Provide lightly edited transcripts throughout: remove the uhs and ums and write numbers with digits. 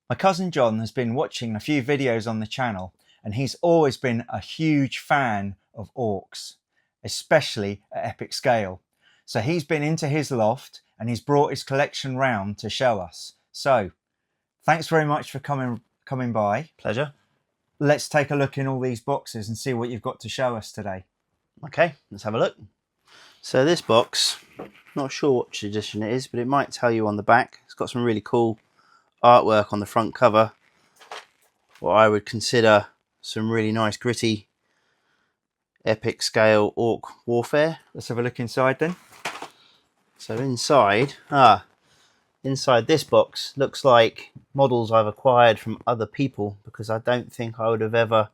My cousin John has been watching a few videos on the channel and he's always been a huge fan of orcs, especially at epic scale. So he's been into his loft and he's brought his collection round to show us. So thanks very much for coming by. Pleasure. Let's take a look in all these boxes and see what you've got to show us today. Okay, let's have a look. So this box, not sure which edition it is, but it might tell you on the back. It's got some really cool artwork on the front cover. What I would consider some really nice gritty epic scale orc warfare. Let's have a look inside then. So inside this box looks like models I've acquired from other people, because I don't think I would have ever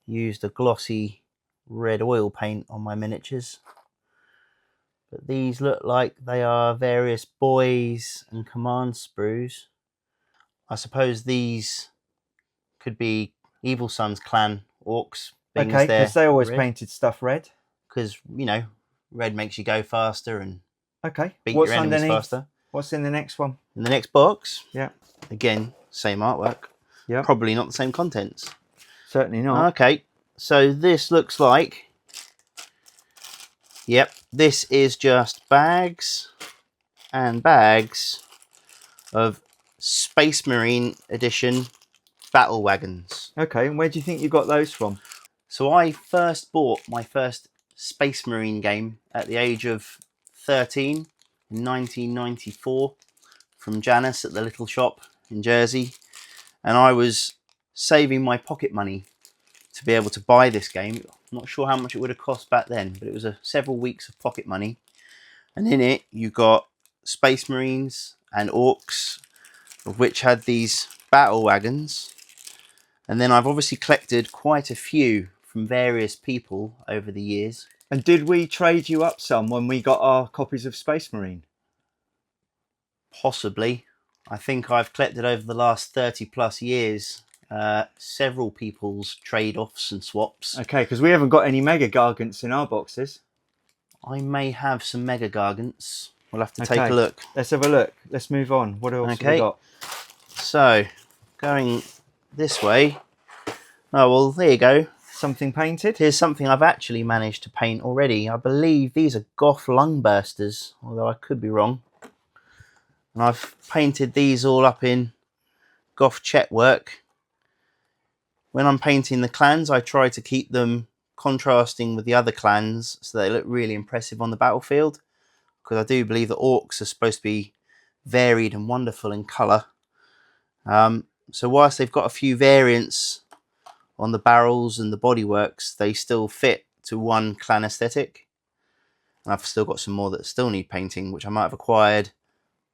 used a glossy red oil paint on my miniatures. But these look like they are various buoys and command sprues. I suppose these could be Evil Sun's clan orcs. Okay, because they always painted stuff red. Because, you know, red makes you go faster and beat What's your enemies underneath? faster. What's in the next one? In the next box, yeah, again, same artwork. Yeah, probably not the same contents. Certainly not. Okay, so this looks like, yep, this is just bags and bags of Space Marine Edition battle wagons. Okay, and where do you think you got those from? So I first bought my first Space Marine game at the age of 13 in 1994 from Janice at the little shop in Jersey, and I was saving my pocket money to be able to buy this game. I'm not sure how much it would have cost back then, but it was several weeks of pocket money, and in it you got Space Marines and Orks, of which had these battle wagons. And then I've obviously collected quite a few from various people over the years. And did we trade you up some when we got our copies of Space Marine? Possibly. I think I've collected over the last 30 plus years several people's trade-offs and swaps. Okay, because we haven't got any Mega Gargants in our boxes. I may have some Mega Gargants. We'll have to take a look. Let's have a look. Let's move on. What else have we got? So, going this way. Oh, well, there you go. Something painted? Here's something I've actually managed to paint already. I believe these are Goth Lungbursters, although I could be wrong. And I've painted these all up in Goth Chetwork. When I'm painting the clans, I try to keep them contrasting with the other clans so they look really impressive on the battlefield, because I do believe that orcs are supposed to be varied and wonderful in colour. So whilst they've got a few variants on the barrels and the bodyworks, they still fit to one clan aesthetic. And I've still got some more that still need painting, which I might have acquired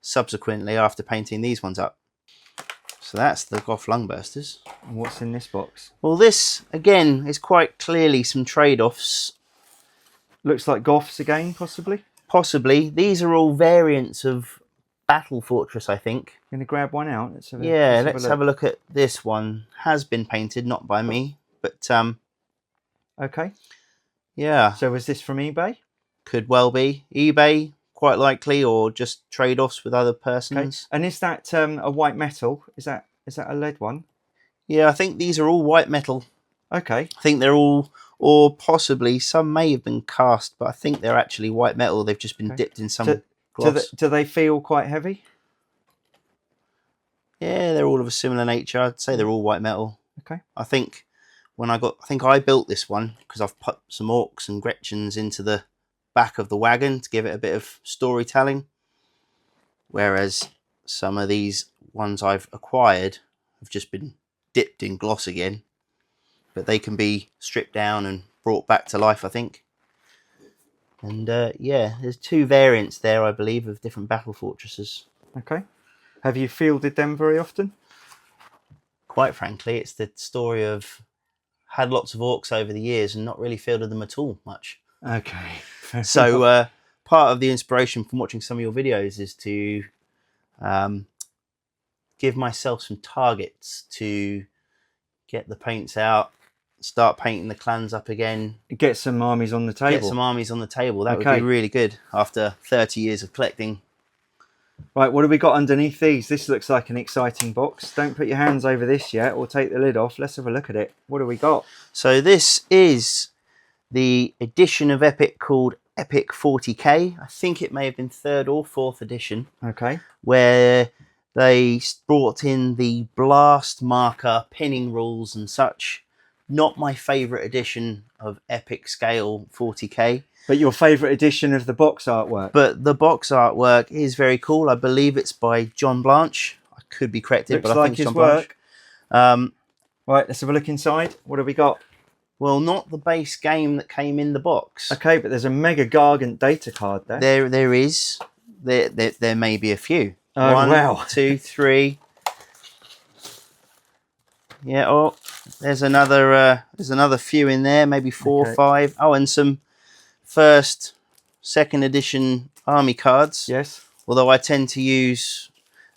subsequently after painting these ones up. So that's the Goth Lungbursters. And what's in this box? Well, this, again, is quite clearly some trade-offs. Looks like Goths again, possibly? Possibly. These are all variants of Battle Fortress, I think. Going to grab one out? Let's have a look at this one. Has been painted, not by me, but okay. Yeah. So was this from eBay? Could well be eBay, quite likely, or just trade-offs with other persons. Okay. And is that a white metal? Is that a lead one? Yeah, I think these are all white metal. Okay. I think they're all, or possibly some may have been cast, but I think they're actually white metal. They've just been dipped in some gloss. Do they feel quite heavy? Yeah, they're all of a similar nature. I'd say they're all white metal. Okay. I think I built this one because I've put some Orks and Gretchens into the back of the wagon to give it a bit of storytelling. Whereas some of these ones I've acquired have just been dipped in gloss again. But they can be stripped down and brought back to life, I think. And yeah, there's two variants there, I believe, of different battle fortresses. Okay. Have you fielded them very often? Quite frankly, it's the story of had lots of orcs over the years and not really fielded them at all much. Okay. So part of the inspiration from watching some of your videos is to give myself some targets to get the paints out, start painting the clans up again. Get some armies on the table. Get some armies on the table. That would be really good after 30 years of collecting. Right, what have we got underneath these? This looks like an exciting box. Don't put your hands over this yet or take the lid off. Let's have a look at it. What have we got? So this is the edition of Epic called Epic 40k. I think it may have been 3rd or 4th edition. Okay. Where they brought in the blast marker pinning rules and such. Not my favourite edition of Epic Scale 40k. But your favourite edition of the box artwork. But the box artwork is very cool. I believe it's by John Blanche. I could be corrected, Looks but I like think his it's John work. Blanche. Right, let's have a look inside. What have we got? Well, not the base game that came in the box. Okay, but there's a mega Gargant data card there. There is. There may be a few. Oh, 1, wow. 2, 3. Yeah. Oh, there's another few in there. Maybe 4 or 5. Oh, and some 1st, 2nd edition army cards. Yes. Although I tend to use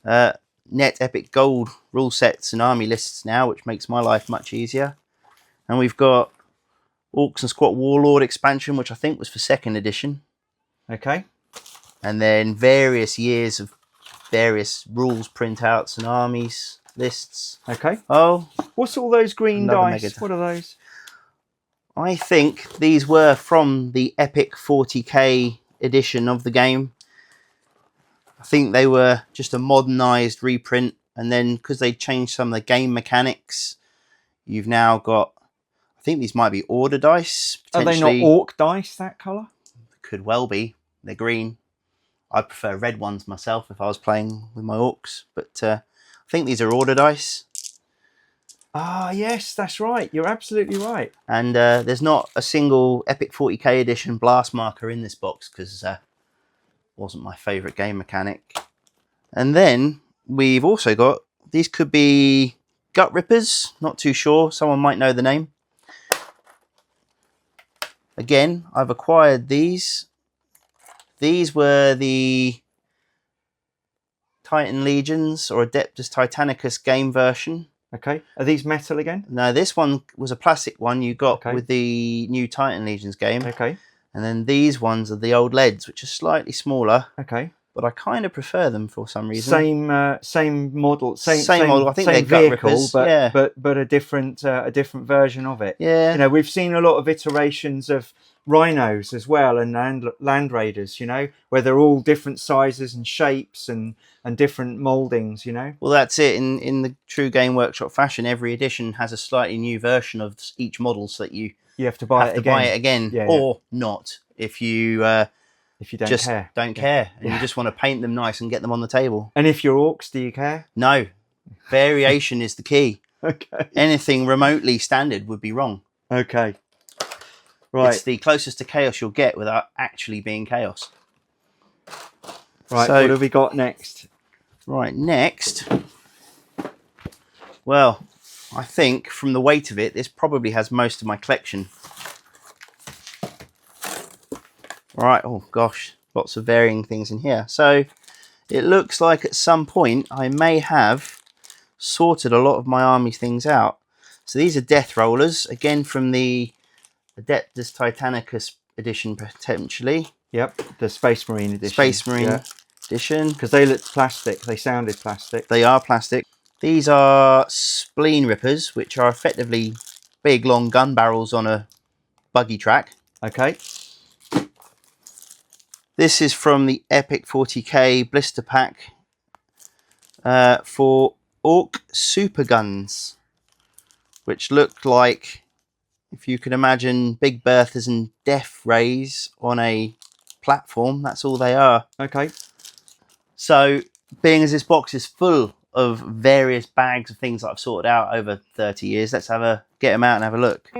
NetEpic Gold rule sets and army lists now, which makes my life much easier. And we've got Orks and Squat Warlord expansion, which I think was for 2nd edition. Okay. And then various years of various rules printouts and armies lists. Okay. Oh, what's all those green dice? mega. What are those? I think these were from the Epic 40k edition of the game. I think they were just a modernized reprint, and then because they changed some of the game mechanics, you've now got, I think these might be order dice. Are they not orc dice, that colour? Could well be. They're green. I'd prefer red ones myself if I was playing with my orcs, but I think these are order dice. Ah, yes, that's right. You're absolutely right. And there's not a single Epic 40k edition blast marker in this box because wasn't my favourite game mechanic. And then we've also got, these could be Gut Rippers, not too sure. Someone might know the name. Again, I've acquired these. These were the Titan Legions or Adeptus Titanicus game version. Okay. Are these metal again? No, this one was a plastic one you got with the new Titan Legions game. Okay. And then these ones are the old leads, which are slightly smaller. Okay. But I kind of prefer them for some reason. Same model, same model. I think same they're vehicle, Gut Rippers, but a different version of it. Yeah. You know, we've seen a lot of iterations of rhinos as well, and land raiders. You know, where they're all different sizes and shapes and different mouldings. You know. Well, that's it. In the true Game Workshop fashion, every edition has a slightly new version of each model, so that you have to buy it again, or not if you don't care. Don't care, and you just want to paint them nice and get them on the table. And if you're orcs, do you care? No, variation is the key. Okay. Anything remotely standard would be wrong. Okay. Right. It's the closest to chaos you'll get without actually being chaos. Right. So, what have we got next? Right, next. Well, I think from the weight of it, this probably has most of my collection. Right, oh gosh, lots of varying things in here. So it looks like at some point I may have sorted a lot of my army things out. So these are death rollers, again from the Adeptus Titanicus edition potentially. Yep, the Space Marine edition. Space Marine edition. Because they looked plastic, they sounded plastic. They are plastic. These are Spleen Rippers, which are effectively big long gun barrels on a buggy track. Okay. This is from the Epic 40k blister pack for Ork super guns, which look like, if you can imagine, Big Berthas and Death Rays on a platform. That's all they are. Okay. So, being as this box is full of various bags of things that I've sorted out over 30 years, let's get them out and have a look.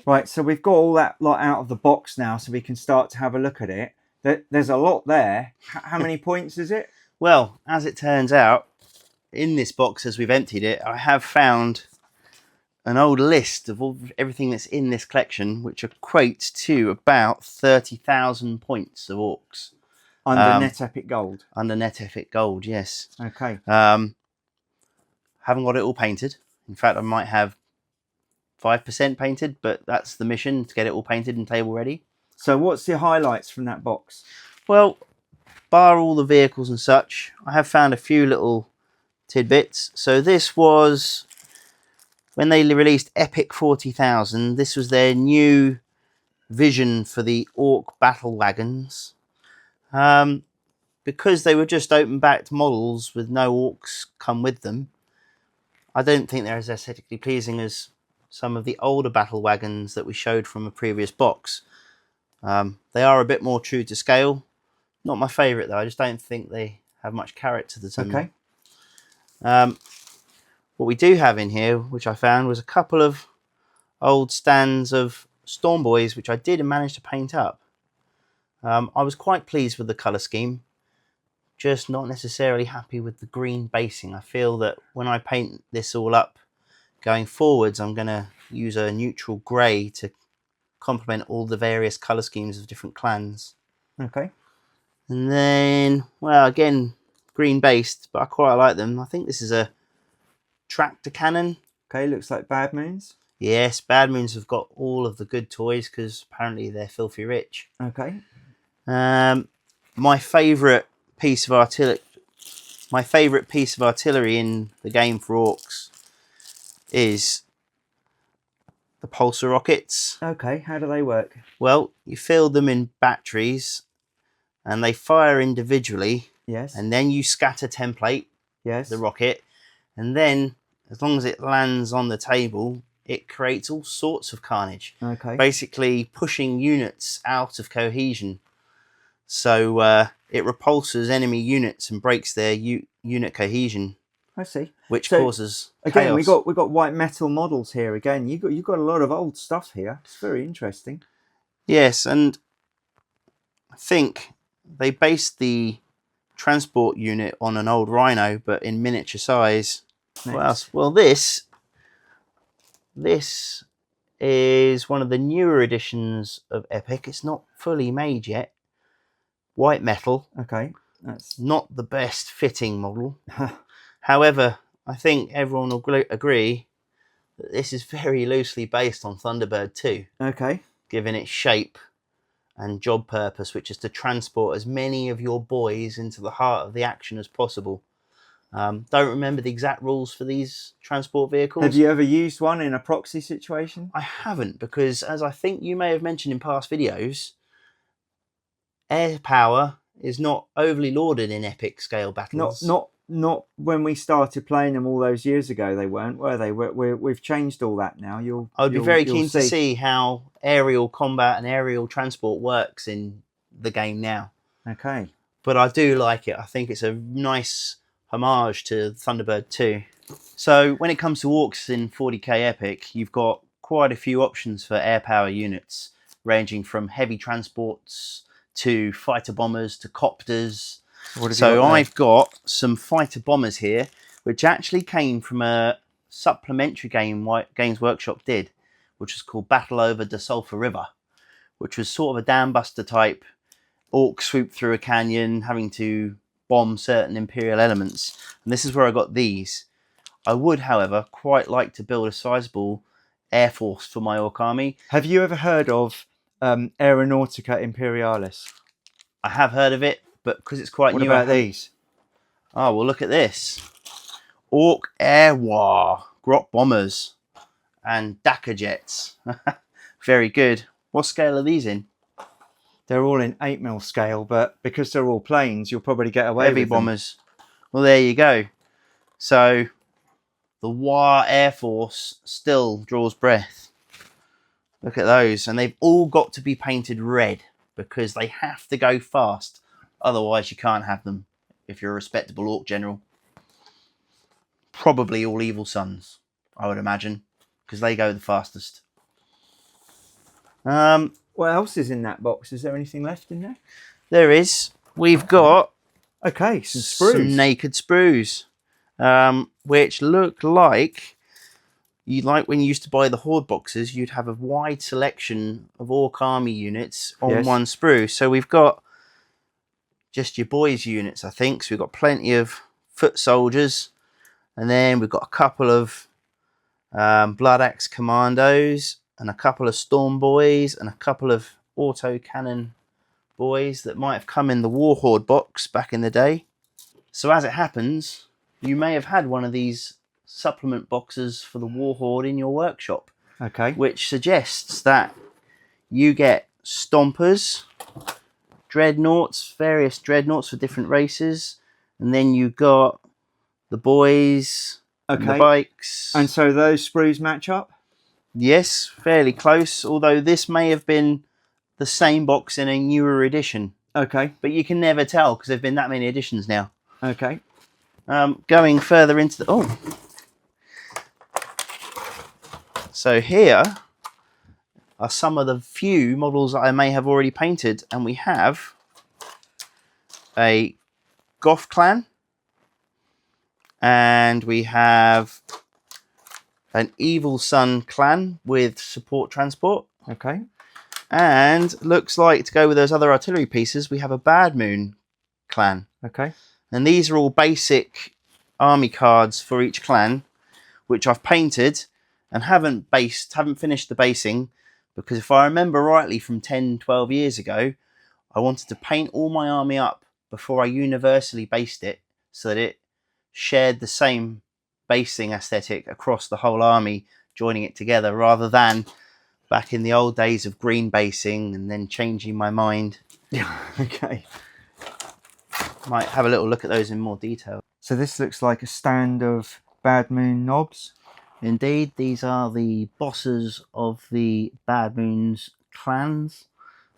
Right, so we've got all that lot out of the box now, so we can start to have a look at it. There's a lot there. How many points is it? Well, as it turns out, in this box, as we've emptied it, I have found an old list of everything that's in this collection, which equates to about 30,000 points of Orks. Under NetEpic Gold? Under NetEpic Gold, yes. Okay. Haven't got it all painted. In fact, I might have 5% painted, but that's the mission, to get it all painted and table ready. So what's the highlights from that box? Well, bar all the vehicles and such, I have found a few little tidbits. So this was when they released Epic 40,000. This was their new vision for the Ork battle wagons. Because they were just open backed models with no orcs come with them, I don't think they're as aesthetically pleasing as some of the older battle wagons that we showed from a previous box. They are a bit more true to scale. Not my favourite though. I just don't think they have much character to them. Okay. What we do have in here, which I found, was a couple of old stands of Storm Boys, which I did manage to paint up. I was quite pleased with the colour scheme. Just not necessarily happy with the green basing. I feel that when I paint this all up going forwards, I'm going to use a neutral grey to complement all the various colour schemes of different clans. Okay. And then, well, again, green based, but I quite like them. I think this is a tractor cannon. Okay, looks like Bad Moons. Yes, Bad Moons have got all of the good toys because apparently they're filthy rich. Okay. My favourite piece of artillery in the game for Orks is the pulsar rockets. Okay, how do they work? Well, you fill them in batteries and they fire individually. Yes. And then you scatter template Yes. the rocket, and then as long as it lands on the table, it creates all sorts of carnage. Okay. Basically pushing units out of cohesion. So it repulses enemy units and breaks their unit cohesion, I see. which So, causes again, chaos. we got white metal models here. Again, you got a lot of old stuff here. It's very interesting. Yes, and I think they based the transport unit on an old Rhino, but in miniature size. Next. What else? Well, this is one of the newer editions of Epic. It's not fully made yet. White metal. Okay, that's Not the best fitting model. However, I think everyone will agree that this is very loosely based on Thunderbird 2, okay. given its shape and job purpose, which is to transport as many of your boys into the heart of the action as possible. Don't remember the exact rules for these transport vehicles. Have you ever used one in a proxy situation? I haven't, because as I think you may have mentioned in past videos, air power is not overly lauded in epic scale battles. Not when we started playing them all those years ago. They weren't, were they? We've changed all that now. I'd be very keen to see how aerial combat and aerial transport works in the game now. Okay. But I do like it. I think it's a nice homage to Thunderbird 2. So when it comes to Orks in 40k Epic, you've got quite a few options for air power units, ranging from heavy transports to fighter bombers to copters. So I've got some fighter bombers here, which actually came from a supplementary game Games Workshop did, which was called Battle over the Sulphur River, which was sort of a dam buster type orc swoop through a canyon, having to bomb certain Imperial elements. And this is where I got these. I would, however, quite like to build a sizable air force for my Ork army. Have you ever heard of Aeronautica Imperialis? I have heard of it, but because it's quite new. What about these? Oh, well, look at this. Ork Air Waaargh Grot Bombers and Dakar Jets. Very good. What scale are these in? They're all in 8mm scale, but because they're all planes, you'll probably get away Heavy with them. bombers. Well, there you go. So the Waaargh Air Force still draws breath. Look at those. And they've all got to be painted red because they have to go fast. Otherwise, you can't have them if you're a respectable Ork general. Probably all Evil Sons, I would imagine, because they go the fastest. What else is in that box? Is there anything left in there? There is. We've got Okay, some sprues. some naked sprues, which look like when you used to buy the horde boxes, you'd have a wide selection of Ork army units on Yes. one sprue. So we've got just your boys units, I think. So we've got plenty of foot soldiers, and then we've got a couple of Blood Axe Commandos, and a couple of Storm Boys, and a couple of auto cannon boys that might have come in the War Horde box back in the day. So as it happens, you may have had one of these supplement boxes for the War Horde in your workshop. Okay. Which suggests that you get Stompas, Dreadnoughts, various Dreadnoughts for different races, and then you got the boys, and the bikes. And so those sprues match up? Yes, fairly close, although this may have been the same box in a newer edition. Okay. But you can never tell because there have been that many editions now. Okay. Going further into the... Oh. So here are some of the few models that I may have already painted. And we have a Goth clan. And we have an Evil Sun clan with support transport. Okay. And looks like, to go with those other artillery pieces, we have a Bad Moon clan. Okay. And these are all basic army cards for each clan, which I've painted and haven't finished the basing, because if I remember rightly from 10, 12 years ago, I wanted to paint all my army up before I universally based it so that it shared the same basing aesthetic across the whole army, joining it together, rather than back in the old days of green basing and then changing my mind. Yeah. Okay. Might have a little look at those in more detail. So this looks like a stand of Bad Moon knobs. Indeed, these are the bosses of the Bad Moon's clans.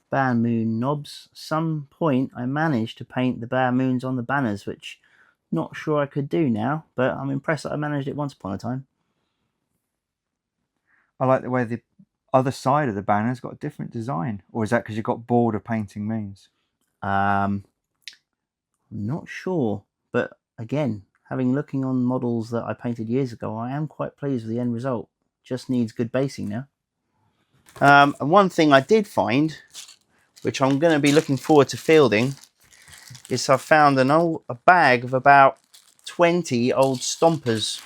Bad Moon knobs. Some point I managed to paint the Bad Moons on the banners, which not sure I could do now, but I'm impressed that I managed it once upon a time. I like the way the other side of the banner's got a different design. Or is that because you got bored of painting moons? I'm not sure, but again, looking on models that I painted years ago, I am quite pleased with the end result. Just needs good basing now. And one thing I did find, which I'm going to be looking forward to fielding, is I found a bag of about 20 old Stompas.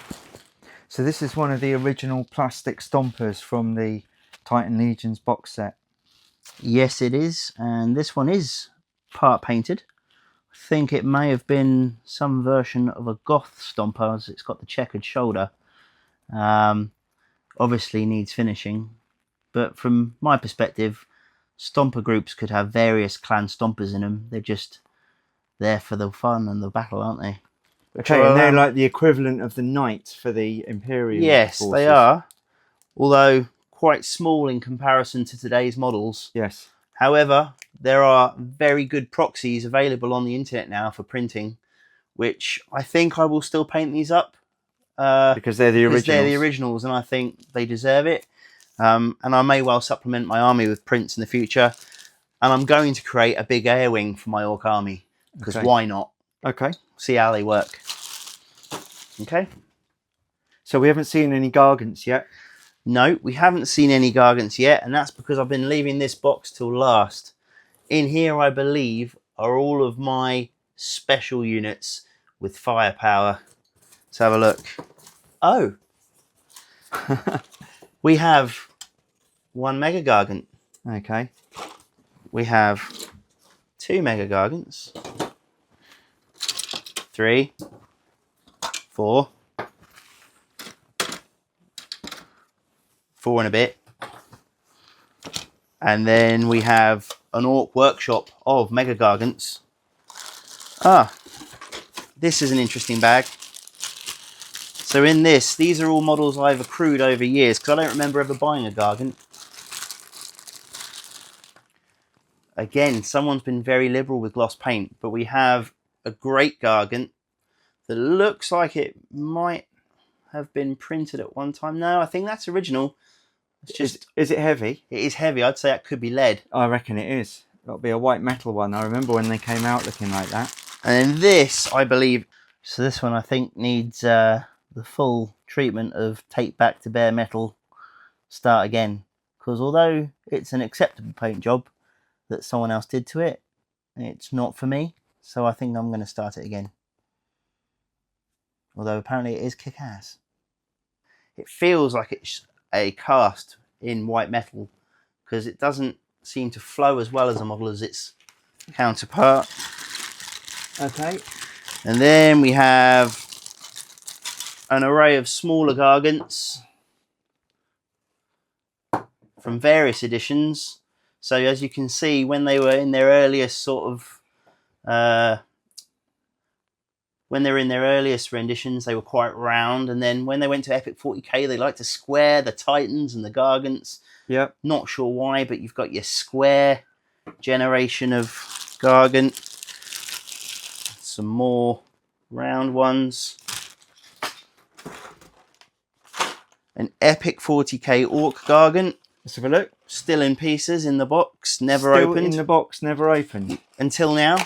So this is one of the original plastic Stompas from the Titan Legions box set. Yes, it is, and this one is part painted. I think it may have been some version of a Goth Stompa, as it's got the checkered shoulder. Obviously needs finishing, but from my perspective, Stomper groups could have various clan Stompers in them. They're just there for the fun and the battle, aren't they? Okay, and they're like the equivalent of the knight for the Imperial Yes, forces. they are, although quite small in comparison to today's models. Yes. However, there are very good proxies available on the internet now for printing, which I think I will still paint these up. Because they're the originals. They're the originals, and I think they deserve it. And I may well supplement my army with prints in the future. And I'm going to create a big air wing for my Ork army, because why not? Okay. See how they work. Okay. So we haven't seen any Gargants yet. No, we haven't seen any Gargants yet, and that's because I've been leaving this box till last. In here, I believe, are all of my special units with firepower. Let's have a look. Oh. We have one Mega Gargant. Okay. We have two Mega Gargants. 3, 4. 4 and a bit. And then we have an Ork workshop of Mega Gargants. This is an interesting bag. So in this, these are all models I've accrued over years, because I don't remember ever buying a Gargant. Again, someone's been very liberal with gloss paint, but we have a great Gargant that looks like it might have been printed at one time. No, I think that's original. It's just... Is it heavy? It is heavy. I'd say that could be lead. I reckon it is. It'll be a white metal one. I remember when they came out looking like that. And then this, I believe... So this one, I think, needs the full treatment of take back to bare metal, start again. Because although it's an acceptable paint job that someone else did to it, it's not for me. So I think I'm going to start it again. Although apparently it is kick-ass. it feels like it's a cast in white metal because it doesn't seem to flow as well as a model as its counterpart. Okay. And then we have an array of smaller Gargants from various editions. So as you can see, when they were in their earliest sort of when they were in their earliest renditions, they were quite round, and then when they went to Epic 40k, they like to square the Titans and the Gargants. Yep. Not sure why, but you've got your square generation of Gargant. Some more round ones. An Epic 40k Ork Gargant. Let's have a look. Still in pieces in the box, never Still opened. in the box, never opened. Until now.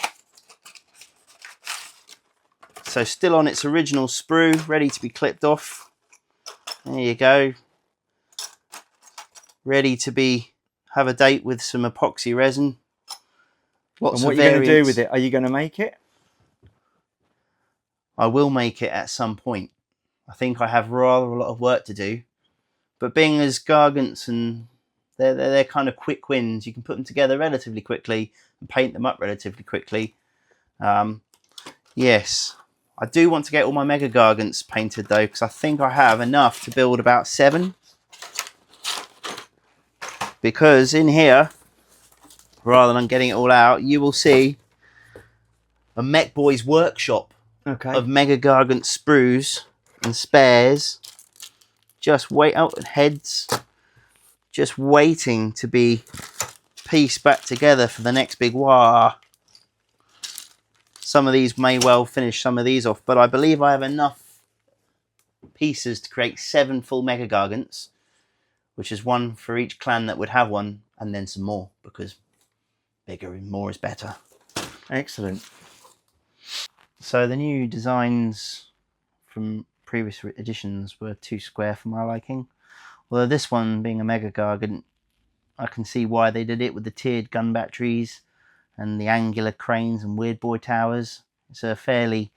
So still on its original sprue, ready to be clipped off. There you go. Ready to have a date with some epoxy resin. Lots and what of are you going to do variants. with it? Are you going to make it? I will make it at some point. I think I have rather a lot of work to do. But being as Gargants, and they're kind of quick wins, you can put them together relatively quickly and paint them up relatively quickly. Yes, I do want to get all my Mega Gargants painted though, because I think I have enough to build about 7. Because in here, rather than getting it all out, you will see a Mech Boy's workshop of Mega Gargant sprues and spares. Just wait out heads, just waiting to be pieced back together for the next big Waaargh. Some of these may well finish some of these off, but I believe I have enough pieces to create 7 full Mega Gargants, which is 1 for each clan that would have one, and then some more, because bigger and more is better. Excellent. So the new designs from previous editions were too square for my liking. Although this one, being a Mega Gargant, I can see why they did it with the tiered gun batteries and the angular cranes and weird boy towers. It's a fairly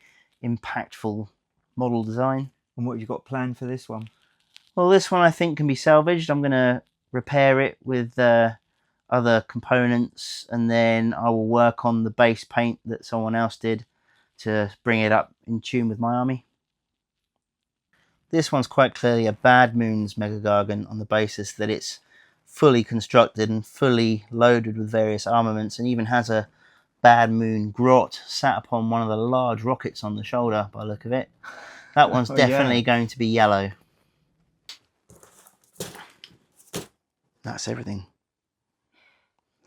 impactful model design. And what have you got planned for this one? Well, this one I think can be salvaged. I'm going to repair it with other components, and then I will work on the base paint that someone else did to bring it up in tune with my army. This one's quite clearly a Bad Moons Mega Gargant on the basis that it's fully constructed and fully loaded with various armaments, and even has a Bad Moon grot sat upon one of the large rockets on the shoulder by the look of it. That one's definitely going to be yellow. That's everything.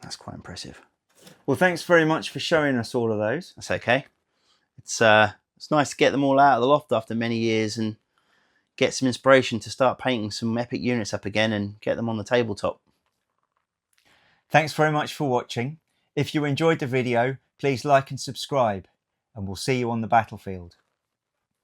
That's quite impressive. Well, thanks very much for showing us all of those. That's okay. It's nice to get them all out of the loft after many years and get some inspiration to start painting some epic units up again and get them on the tabletop. Thanks very much for watching. If you enjoyed the video, please like and subscribe, and we'll see you on the battlefield.